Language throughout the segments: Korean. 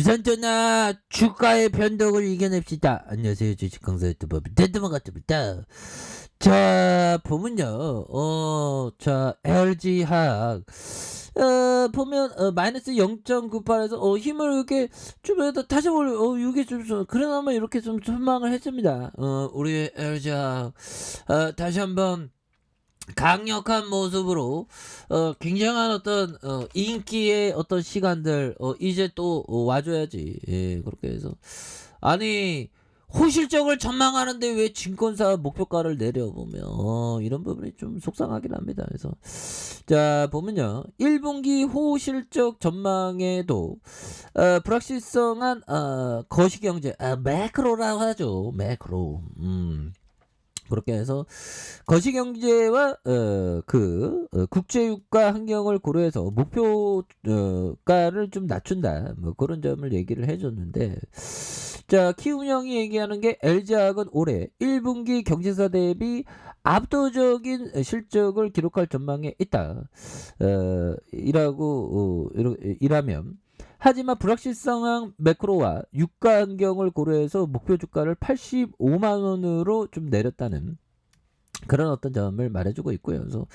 주산전화 주가의 변동을 이겨냅시다. 안녕하세요. 주식 강사 유튜버 덴드만 같습니다. 자, 보면요. 자, LG화학. 보면, 마이너스 0.98에서, 힘을 이렇게 좀, 다시 이게 좀, 그래나마 이렇게 좀 전망을 했습니다. 우리 LG화학. 다시 한번, 강력한 모습으로 굉장한 어떤 인기의 어떤 시간들 이제 또 와줘야지. 예, 그렇게 해서 아니 호실적을 전망하는데 왜 증권사 목표가를 내려보면 이런 부분이 좀 속상하긴 합니다. 그래서 자 보면요 1분기 호실적 전망에도 불확실성한 거시경제 매크로라고 하죠. 매크로 그렇게 해서 거시경제와 국제유가 환경을 고려해서 목표가를 좀 낮춘다. 뭐 그런 점을 얘기를 해줬는데, 자 키운형이 얘기하는 게 LG화학은 올해 1분기 경제사 대비 압도적인 실적을 기록할 전망에 있다. 이라면. 하지만 불확실성한 매크로와 유가 환경을 고려해서 목표 주가를 85만 원으로 좀 내렸다는 그런 어떤 점을 말해주고 있고요. 그래서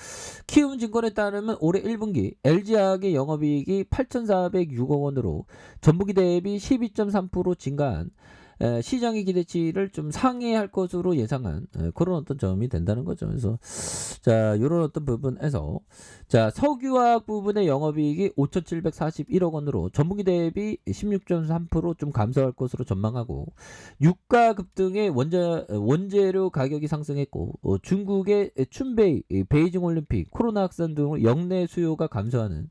키움증권에 따르면 올해 1분기 LG화학의 영업이익이 8,406억 원으로 전분기 대비 12.3% 증가한 시장의 기대치를 좀 상회할 것으로 예상한 그런 어떤 점이 된다는 거죠. 그래서 자 이런 어떤 부분에서 자 석유화학 부분의 영업이익이 5,741억 원으로 전분기 대비 16.3%좀 감소할 것으로 전망하고 유가 급등의 원재료 가격이 상승했고 중국의 춘베이 베이징 올림픽 코로나 확산 등으로 역내 수요가 감소하는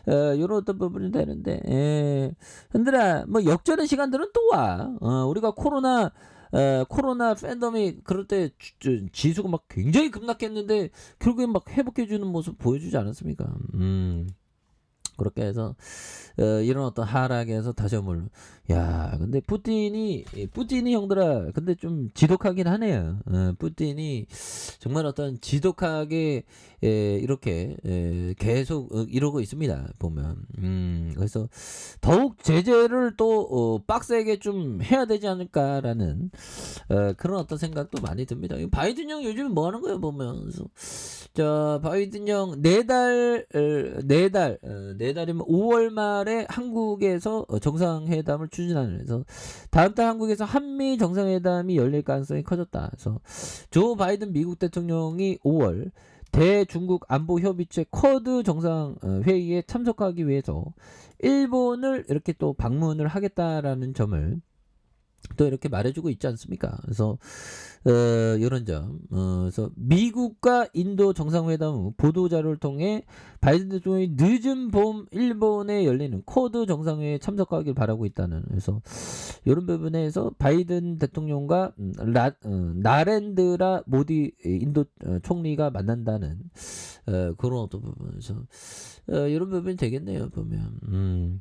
이런 어떤 부분이 되는데 흔들아 뭐 역전의 시간들은 또 와. 우리가 코로나 팬덤이 그럴 때 지수가 막 굉장히 급락했는데 결국엔 막 회복해주는 모습 보여주지 않았습니까? 그렇게 해서 이런 어떤 하락에서 다시 한번 야 근데 푸틴이 형들아 근데 좀 지독하긴 하네요. 푸틴이 정말 어떤 지독하게 이렇게 계속 이러고 있습니다. 보면 그래서 더욱 제재를 또 빡세게 좀 해야 되지 않을까라는 그런 어떤 생각도 많이 듭니다. 바이든 형 요즘 뭐 하는 거예요 보면. 그래서 자 바이든 형 내달이면 5월 말에 한국에서 정상회담을 추진하는 그래서 다음 달 한국에서 한미 정상회담이 열릴 가능성이 커졌다. 그래서 조 바이든 미국 대통령이 5월 대중국 안보협의체 쿼드 정상회의에 참석하기 위해서 일본을 이렇게 또 방문을 하겠다라는 점을 또 이렇게 말해주고 있지 않습니까? 그래서 이런 점. 그래서 미국과 인도 정상회담 후 보도자료를 통해 바이든 대통령이 늦은 봄 일본에 열리는 쿼드 정상회의에 참석하길 바라고 있다는. 그래서 이런 부분에서 바이든 대통령과 나렌드라 모디 인도 총리가 만난다는 그런 어떤 부분에서 이런 부분이 되겠네요 보면.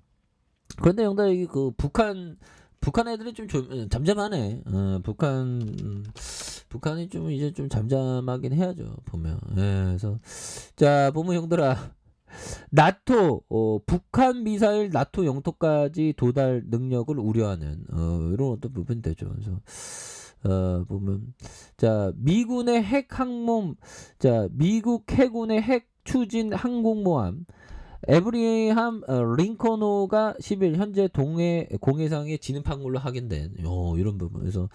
그런데 형들 이게 그 북한 애들이 좀 잠잠하네. 북한이 좀 이제 좀 잠잠하긴 해야죠 보면. 그래서 자 보면 형들아 나토 북한 미사일 나토 영토까지 도달 능력을 우려하는 이런 어떤 부분이 되죠. 그래서 보면 자 미군의 핵 항모 자 미국 해군의 핵 추진 항공모함 에브리함 링컨호가 10일 현재 동해 공해상에 진입항공으로 확인된 이런 부분에서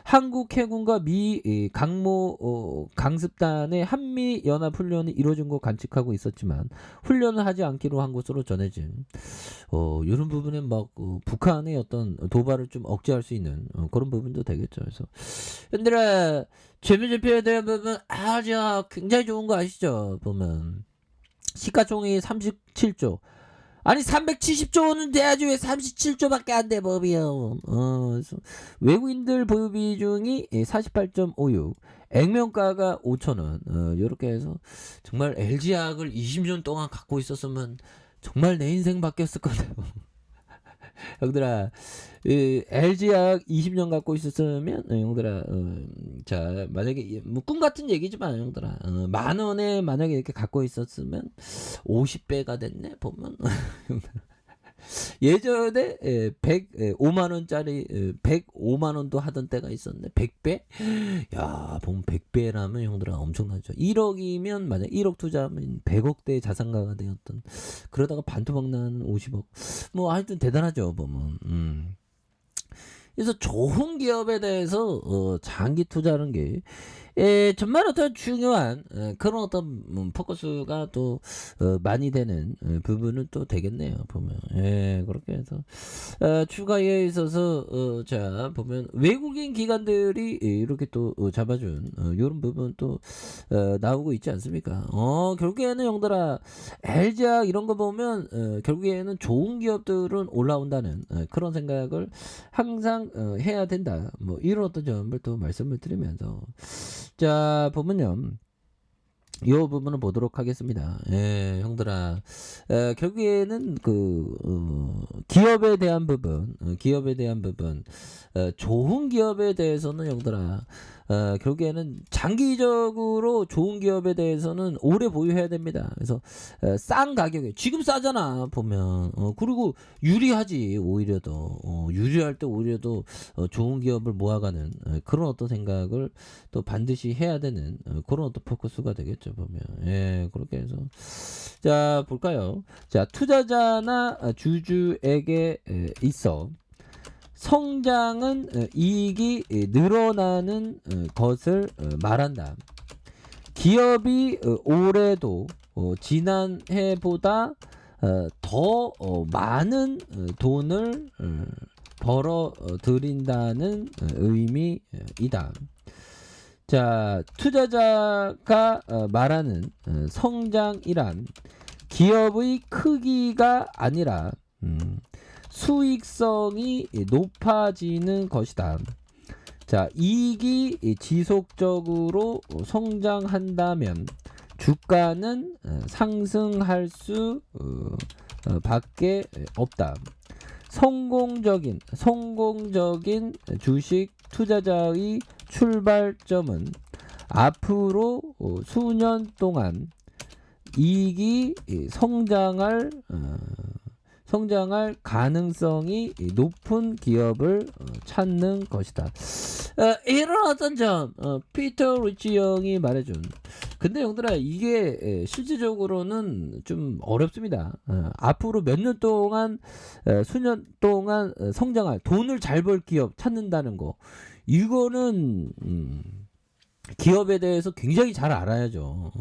한국 해군과 미 강모 강습단의 한미 연합 훈련이 이루어진 거 관측하고 있었지만 훈련을 하지 않기로 한 것으로 전해진 이런 부분에 막 북한의 어떤 도발을 좀 억제할 수 있는 그런 부분도 되겠죠. 그래서 얘들아 재무제표에 대한 부분 아주 굉장히 좋은 거 아시죠? 보면 시가총액이 37조. 아니 370조 원은 돼야지 왜 37조밖에 안 돼 법이요. 외국인들 보유 비중이 48.56. 액면가가 5,000원. 이렇게 해서 정말 LG화학을 20년 동안 갖고 있었으면 정말 내 인생 바뀌었을 건데. 형들아 LG화학 20년 갖고 있었으면 형들아 자 만약에 뭐 꿈같은 얘기지만 형들아 만원에 만약에 이렇게 갖고 있었으면 50배가 됐네 보면 예전에 105만 원짜리 105만 원도 하던 때가 있었네. 100배? 야, 보면 100배라면 형들아 엄청나죠. 1억이면 만약 1억 투자하면 100억대 자산가가 되었던. 그러다가 반토막 난 50억. 뭐 하여튼 대단하죠, 보면. 그래서 좋은 기업에 대해서 장기 투자하는 게 정말 어떤 중요한 그런 어떤 포커스가 또 많이 되는 부분은 또 되겠네요. 보면 그렇게 해서 추가에 있어서 자 보면 외국인 기관들이 이렇게 또 잡아준 이런 부분 또 나오고 있지 않습니까? 결국에는 형들아 LG학 이런 거 보면 결국에는 좋은 기업들은 올라온다는 그런 생각을 항상 해야 된다. 뭐 이런 어떤 점을 또 말씀을 드리면서 자 보면요. 이 부분을 보도록 하겠습니다. 형들아, 결국에는 기업에 대한 부분, 좋은 기업에 대해서는 형들아, 결국에는 장기적으로 좋은 기업에 대해서는 오래 보유해야 됩니다. 그래서 싼 가격에 지금 싸잖아 보면, 그리고 유리하지 오히려 더 유리할 때 오히려 더 좋은 기업을 모아가는 그런 어떤 생각을 또 반드시 해야 되는 그런 어떤 포커스가 되겠죠 보면. 그렇게 해서 자 볼까요? 자 투자자나 주주에게 있어 성장은 이익이 늘어나는 것을 말한다. 기업이 올해도 지난 해보다 더 많은 돈을 벌어 들인다는 의미이다. 자, 투자자가 말하는 성장이란 기업의 크기가 아니라 수익성이 높아지는 것이다. 자, 이익이 지속적으로 성장한다면 주가는 상승할 수 밖에 없다. 성공적인 주식 투자자의 출발점은 앞으로 수년 동안 이익이 성장할 가능성이 높은 기업을 찾는 것이다. 이런 어떤 점 피터 리치 형이 말해준. 근데 형들아 이게 실질적으로는 좀 어렵습니다. 앞으로 몇 년 동안 수년 동안 성장할 돈을 잘 벌 기업 찾는다는 거 이거는 기업에 대해서 굉장히 잘 알아야죠.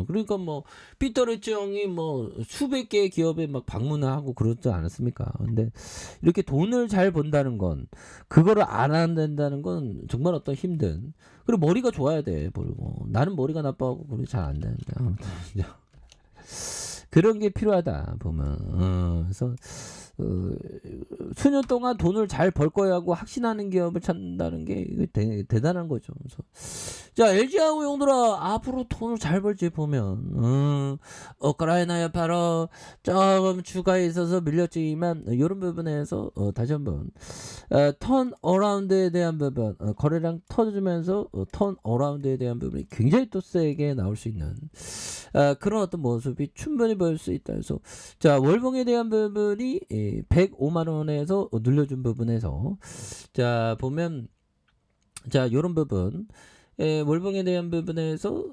그러니까 뭐 피터 리치 형이 뭐 수백 개의 기업에 막 방문을 하고 그러지 않았습니까? 근데 이렇게 돈을 잘 번다는 건 그거를 알아낸다는 건 정말 어떤 힘든 그리고 머리가 좋아야 돼. 그리고 나는 머리가 나빠하고 그게 잘 안 되는데 그런 게 필요하다 보면 그래서 수년 동안 돈을 잘 벌 거야 하고 확신하는 기업을 찾는다는 게 이거 대단한 거죠. 그래서 자 LG하고 형들아 앞으로 돈을 잘 벌지 보면 우크라이나에 바로 조금 추가에 있어서 밀렸지만 이런 부분에서 다시 한번 턴 어라운드에 대한 부분 거래량 터지면서 턴 어라운드에 대한 부분이 굉장히 또 세게 나올 수 있는 그런 어떤 모습이 충분히 보일 수 있다. 그래서 자 월봉에 대한 부분이 105만 원에서 눌려준 부분에서 자 보면 자 요런 부분 월봉에 대한 부분에서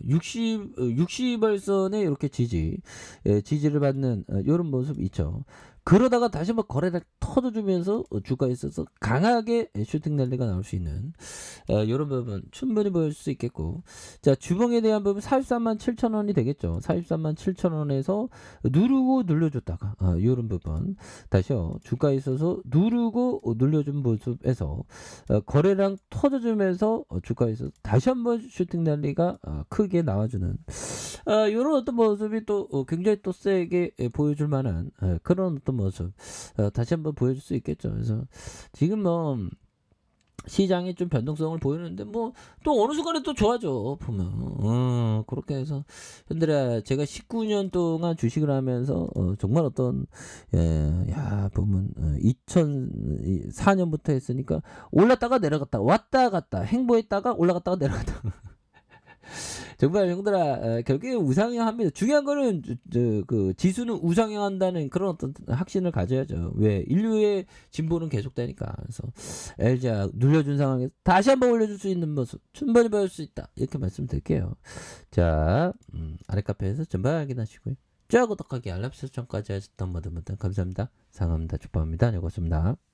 60월선에 이렇게 지지를 받는 요런 모습 있죠. 그러다가 다시 한번 거래를 터져주면서 주가에 있어서 강하게 슈팅 랠리가 나올 수 있는 이런 부분 충분히 보일 수 있겠고 자 주봉에 대한 부분 43만 7천 원이 되겠죠. 43만 7천 원에서 누르고 눌려줬다가 이런 부분 다시요 주가에 있어서 누르고 눌려준 모습에서 거래량 터져주면서 주가에서 다시 한번 슈팅 랠리가 크게 나와주는 이런 어떤 모습이 또 굉장히 또 세게 보여줄 만한 그런 어떤 모습 다시 한번 보여줄 수 있겠죠. 그래서 지금 뭐 시장이 좀 변동성을 보이는데 뭐 또 어느 순간에 또 좋아져 보면 그렇게 해서 현들아 제가 19년 동안 주식을 하면서 정말 어떤 보면 2004년부터 했으니까 올랐다가 내려갔다 왔다 갔다 행보했다가 올라갔다가 내려갔다 정말 형들아, 결국에 우상향합니다. 중요한 거는 그 지수는 우상향한다는 그런 어떤 확신을 가져야죠. 왜? 인류의 진보는 계속되니까. 그래서 LG가 눌려준 상황에서 다시 한번 올려줄 수 있는 모습 충분히 보일 수 있다. 이렇게 말씀드릴게요. 자, 아래 카페에서 전방 확인하시고요. 좋아요, 구독하기, 알람 설정까지 하셨던 모든 분들 감사합니다. 사랑합니다. 축복합니다. 여고습니다